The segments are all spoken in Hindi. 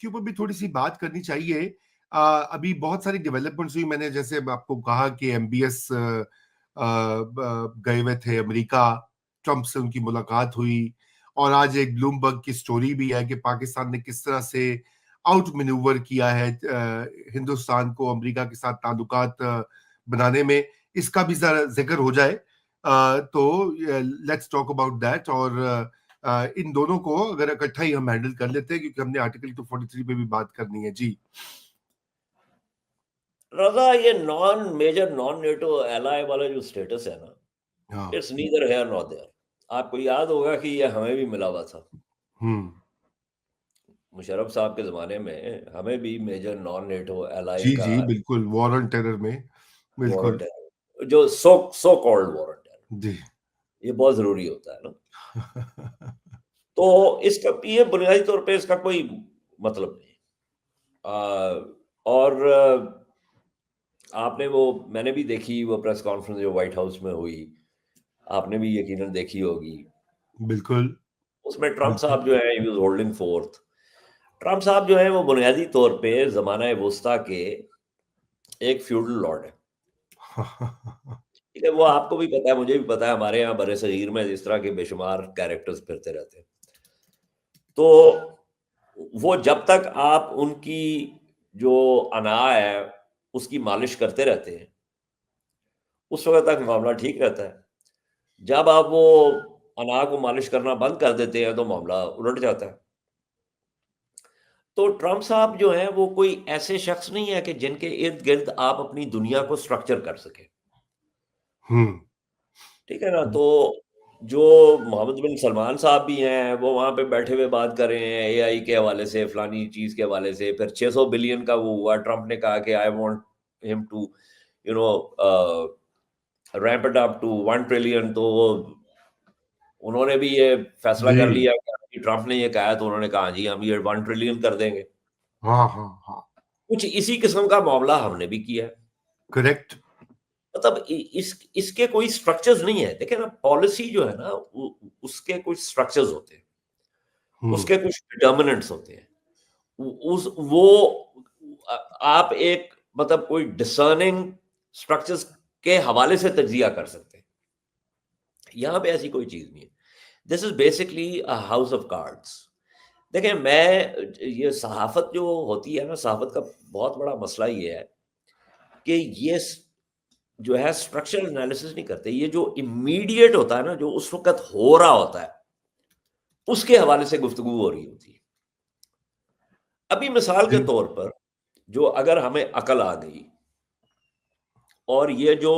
इसके ऊपर भी थोड़ी सी बात करनी चाहिए। अभी बहुत सारी डेवलपमेंट्स हुई। मैंने जैसे आपको कहा कि एमबीएस गए हुए थे अमेरिका, ट्रंप से उनकी मुलाकात हुई, और आज एक ब्लूमबर्ग की स्टोरी भी है कि पाकिस्तान ने किस तरह से आउट मैन्यूवर किया है हिंदुस्तान को अमेरिका के साथ ताल्लुकात बनाने में। इसका भी जरा जिक्र हो जाए तो लेट्स टॉक अबाउट दैट। और इन दोनों को अगर इकट्ठा ही हम हैंडल कर लेते हैं, क्योंकि हमने आर्टिकल 243 पे भी बात करनी है। जी रजा, ये non major non NATO ally वाला जो स्टेटस है ना, हाँ। It's neither here nor there. आपको याद होगा कि ये हमें भी मिला हुआ था। हम्म। मुशर्रफ साहब के ज़माने में हमें भी मेजर नॉन नेटो एलाय जी का जी बिल्कुल, वॉर ऑन टेरर में बिल्कुल। वारंट है, जो सो कॉल्ड वारंट है। जी ये बहुत ज़रूरी होता है ना। तो इसका ये बुनियादी तौर पे इसका कोई मतलब नहीं। और आपने वो मैंने भी देखी वो प्रेस कॉन्फ्रेंस जो व्हाइट हाउस में हुई, आपने भी यकीनन देखी होगी। बिल्कुल उसमें ट्रम्प बिल्कुल। साहब जो है, he was holding fourth. Trump साहब जो है वो बुनियादी तौर पे ज़माना वुस्ता के एक फ्यूडल लॉर्ड है। ठीक है, वो आपको भी पता है, मुझे भी पता है, हमारे यहाँ बड़े सगीर में इस तरह के बेशुमार कैरेक्टर्स फिरते रहते हैं। तो वो जब तक आप उनकी जो अना है उसकी मालिश करते रहते हैं, उस वक़्त तक मामला ठीक रहता है। जब आप वो अना को मालिश करना बंद कर देते हैं तो मामला उलट जाता है। तो ट्रम्प साहब जो हैं वो कोई ऐसे शख्स नहीं है कि जिनके इर्द-गिर्द आप अपनी दुनिया को स्ट्रक्चर कर सकें। हम्म। ठीक है ना? तो जो मोहम्मद बिन सलमान साहब भी हैं, वो वहाँ पे बैठे हुए बात कर रहे हैं एआई के हवाले से, फलानी चीज़ के हवाले से। फिर 600 बिलियन का वो हुआ, ट्रम्प ने कहा कि I want him to you know ramp it up to 1 trillion. तो वो उन्होंने भी ये फैसला जी कर लिया कि ट्रम्प ने ये कहा तो उन्होंने कहा जी हम ये 1 ट्रिलियन कर देंगे। हाँ हाँ हाँ। कुछ इसी किस्म का मामला हमने भी किया है। करेक्ट। मतलब इसके कोई स्ट्रक्चर्स नहीं है। देखिए ना, पॉलिसी जो है ना उसके कुछ स्ट्रक्चर्स होते हैं, हम्म। उसके कुछ डिटर्मिनेंट्स होते हैं। उस वो आप एक मतलब कोई डिसर्निंग स्ट्रक्चर्स के हवाले से तज्जिया कर सकते हैं। यहाँ पे ऐसी कोई चीज नहीं है। This is basically a house of cards. देखिए, मैं ये सहाफत जो होती है ना, सहाफत का बहुत बड़ा मसला ये है कि ये जो है स्ट्रक्चरल एनालिसिस नहीं करते। ये जो इमीडिएट होता है ना, जो उस वक्त हो रहा होता है, उसके हवाले से गुफ्तगू हो रही होती है। अभी मिसाल के जी तौर पर, जो अगर हमें अकल आ गई और ये जो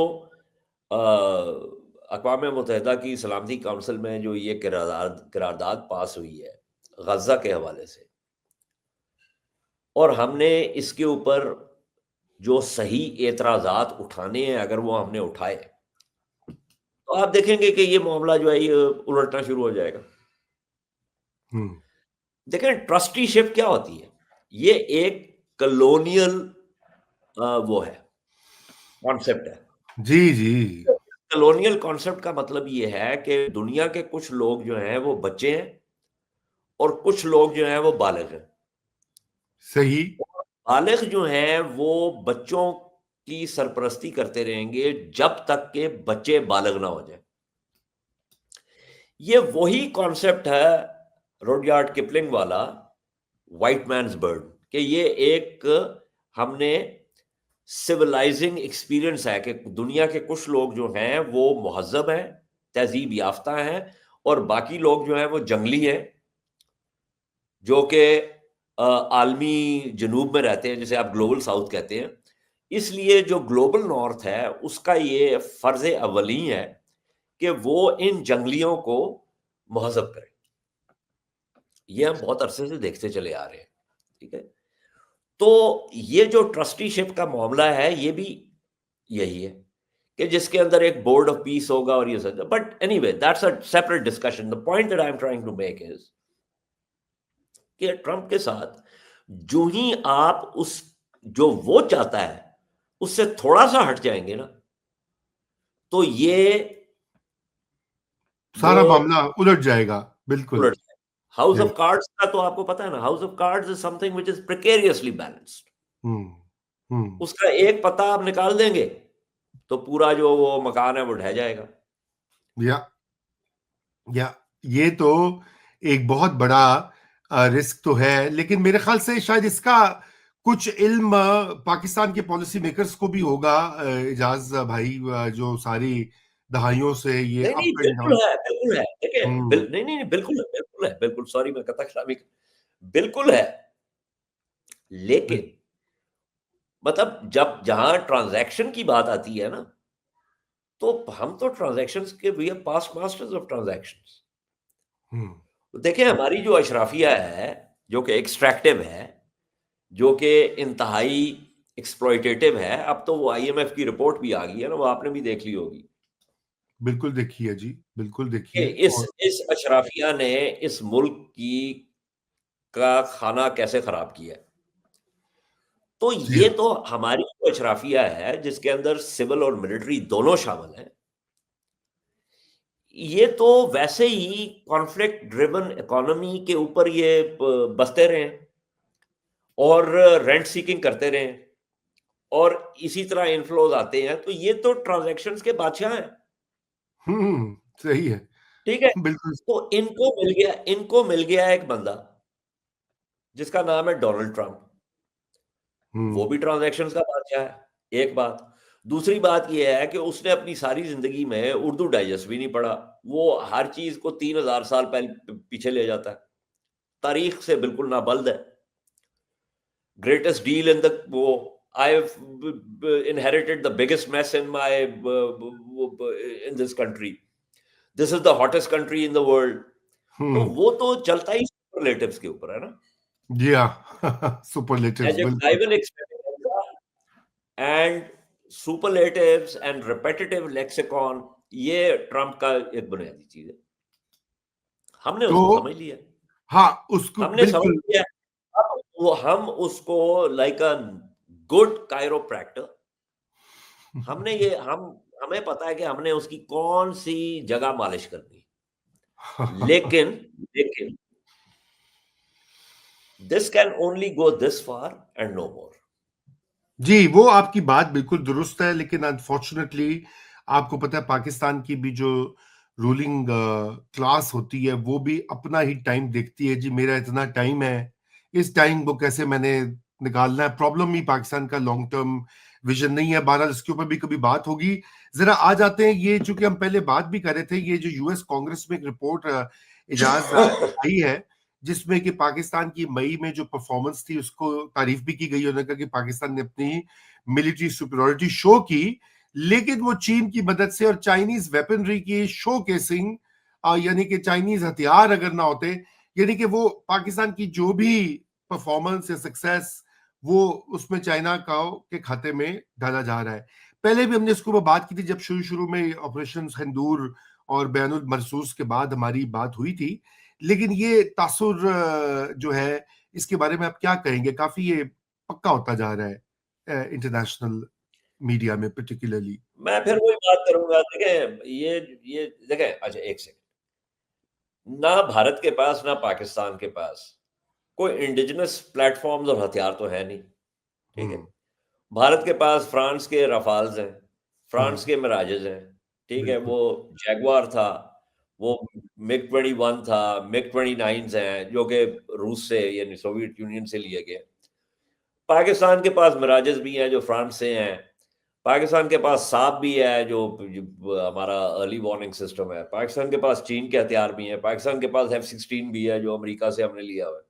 अक़वाम मुत्तहिदा की सलामती काउंसिल में जो ये करारदाद पास हुई है गज़ा के हवाले से, और हमने इसके ऊपर जो सही एतराज़ात उठाने हैं, अगर वो हमने उठाए, तो आप देखेंगे कि ये मामला जो है ये उलटना शुरू हो जाएगा। हम्म। देखें, ट्रस्टीशिप क्या होती है? ये एक कॉलोनियल वो है, कॉन्सेप्ट है। जी जी। कॉलोनियल कॉन्सेप्ट का मतलब ये है कि दुनिया के कुछ लोग जो हैं वो बच्चे हैं और कुछ लोग जो हैं वो बालिग हैं। सही। बालिग जो हैं वो बच्चों की सरपरस्ती करते रहेंगे जब तक के बच्चे बालिग ना हो जाए। ये वही कॉन्सेप्ट है रुडयार्ड किपलिंग वाला व्हाइट मैन्स बर्ड, कि ये एक हमने सिविलाइजिंग एक्सपीरियंस है कि दुनिया के कुछ लोग जो हैं वो मुहज़्ज़ब हैं, तहज़ीब याफ्ता हैं, और बाकी लोग जो हैं वो जंगली हैं, जो कि आलमी जनूब में रहते हैं, जिसे आप ग्लोबल साउथ कहते हैं। इसलिए जो ग्लोबल नॉर्थ है उसका ये फ़र्ज़ अवली है कि वो इन जंगलियों को मुहज़्ज़ब करे। ये हम बहुत अरसे से देखते चले आ रहे हैं। ठीक है? तो ये जो ट्रस्टीशिप का मामला है ये भी यही है कि जिसके अंदर एक बोर्ड ऑफ पीस होगा और ये सब। But anyway, that's a separate discussion. The point that I am trying to make is कि ट्रंप के साथ जो ही आप उस जो वो चाहता है उससे थोड़ा सा हट जाएंगे ना, तो ये वो सारा मामला उलट जाएगा। बिल्कुल। उलट जाएगा। हाउस ऑफ कार्ड्स का तो आपको पता है ना, house of cards is something which is precariously balanced. उसका एक पत्ता आप निकाल देंगे तो पूरा जो वो मकान है वो ढह जाएगा। या ये तो एक बहुत बड़ा रिस्क तो है, लेकिन मेरे ख्याल से शायद इसका कुछ इल्म पाकिस्तान के पॉलिसी मेकर्स को भी होगा, इजाज भाई, जो सारी दहाइयों से ये नहीं नहीं, अप एंड बिल्कुल डाउन। है, बिल्कुल है। देखिए नहीं नहीं नहीं, बिल्कुल है, बिल्कुल है, बिल्कुल। सॉरी, मैं कथा खिलामी, बिल्कुल है। लेकिन मतलब जब जहां ट्रांजैक्शन की बात आती है ना, तो हम तो ट्रांजैक्शंस के, we are past masters of transactions. देखिए, हमारी जो अशराफिया है, जो कि एक्सट्रैक्टिव है, जो कि इंतहाई एक्सप्लॉयटेटिव है, अब तो वो आईएमएफ की रिपोर्ट भी आ गई है ना, वो आपने भी देख ली होगी बिल्कुल देखिए जी, बिल्कुल कि देखिए। और इस अशराफिया ने इस मुल्क की का खाना कैसे खराब किया है। तो जी ये तो हमारी जो अशराफिया है, जिसके अंदर सिविल और मिलिट्री दोनों शामिल हैं, ये तो वैसे ही कॉन्फ्लिक्ट ड्रिवन इकोनॉमी के ऊपर ये बसते रहे और रेंट सीकिंग करते रहे और इसी तरह इनफ्लोज आते हैं, तो ये तो ट्रांजैक्शंस के बादशाह हैं। सही है। ठीक है, बिल्कुल। तो इनको मिल गया एक बंदा जिसका नाम है डोनाल्ड ट्रंप। वो भी ट्रांजैक्शंस का बादशाह है, एक बात। दूसरी बात ये है कि उसने अपनी सारी जिंदगी में उर्दू डाइजेस्ट भी नहीं पढ़ा। वो हर चीज को 3000 साल पहले पीछे ले जाता है, तारीख से बिल्कुल नाबल्द है। ग्रेटेस्ट डील इन द वो, I've inherited the biggest mess in my in this country. This is the hottest country in the world. तो वो तो चलता ही सुपरलेटिव्स के ऊपर है ना। जी हाँ। सुपरलेटिव्स, बिल्कुल। Adjectival extravaganza and superlatives and repetitive lexicon, ये ट्रंप का एक बुनियादी चीज है। हमने तो उसको समझ लिया, हाँ, उसको हमने समझ बिल्कुल। लिया। अब वो हम उसको लाइक अ गुड कायरोप्रैक्टर, हमने ये हमें पता है कि हमने उसकी कौन सी जगह मालिश करनी है। लेकिन लेकिन this can only go this far and no more. जी, वो आपकी बात बिल्कुल दुरुस्त है, लेकिन अनफॉर्चुनेटली आपको पता है पाकिस्तान की भी जो रूलिंग क्लास होती है वो भी अपना ही टाइम देखती है। जी मेरा इतना टाइम है, इस टाइम को कैसे मैंने निकालना है। प्रॉब्लम ही पाकिस्तान का लॉन्ग टर्म विजन नहीं है। बहरहाल इसके ऊपर भी कभी बात होगी। जरा आ जाते हैं, ये चूंकि हम पहले बात भी कर रहे थे, ये जो यूएस कांग्रेस में एक रिपोर्ट इजाज आई है, जिसमें कि पाकिस्तान की मई में जो परफॉर्मेंस थी उसको तारीफ भी की गई। उन्होंने कहा कि पाकिस्तान ने अपनी मिलिट्री सुपरियॉरिटी शो की, लेकिन वो चीन की मदद से और चाइनीज वेपनरी की शो केसिंग, यानी कि चाइनीज हथियार अगर ना होते, यानी कि वो पाकिस्तान की जो भी परफॉर्मेंस या सक्सेस, वो उसमें चाइना का के खाते में डाला जा रहा है। पहले भी हमने इसके ऊपर बात की थी जब शुरू शुरू में ऑपरेशन सिंदूर और बयानुल मरसूस के बाद हमारी बात हुई थी। लेकिन ये तासुर जो है, इसके बारे में आप क्या कहेंगे? काफी ये पक्का होता जा रहा है इंटरनेशनल मीडिया में पर्टिकुलरली। मैं फिर वही बात करूंगा। देखें, ये देखें, अच्छा एक सेकंड, ना भारत के पास ना पाकिस्तान के पास कोई इंडिजिनस प्लेटफॉर्म्स और हथियार तो है नहीं। ठीक है, भारत के पास फ्रांस के रफाल्स हैं, फ्रांस के मिराजेस हैं। ठीक है, बिल्कुल। वो जैगवार था, वो मिग 21 था, मिग 29 हैं जो कि रूस से यानी सोवियत यूनियन से लिए गए। पाकिस्तान के पास मिराजेस भी हैं जो फ्रांस से हैं। पाकिस्तान के पास साब भी है जो हमारा अर्ली वार्निंग सिस्टम है। पाकिस्तान के पास चीन के हथियार भी हैं। पाकिस्तान के पास F-16 भी है जो अमेरिका से हमने लिया हुआ है।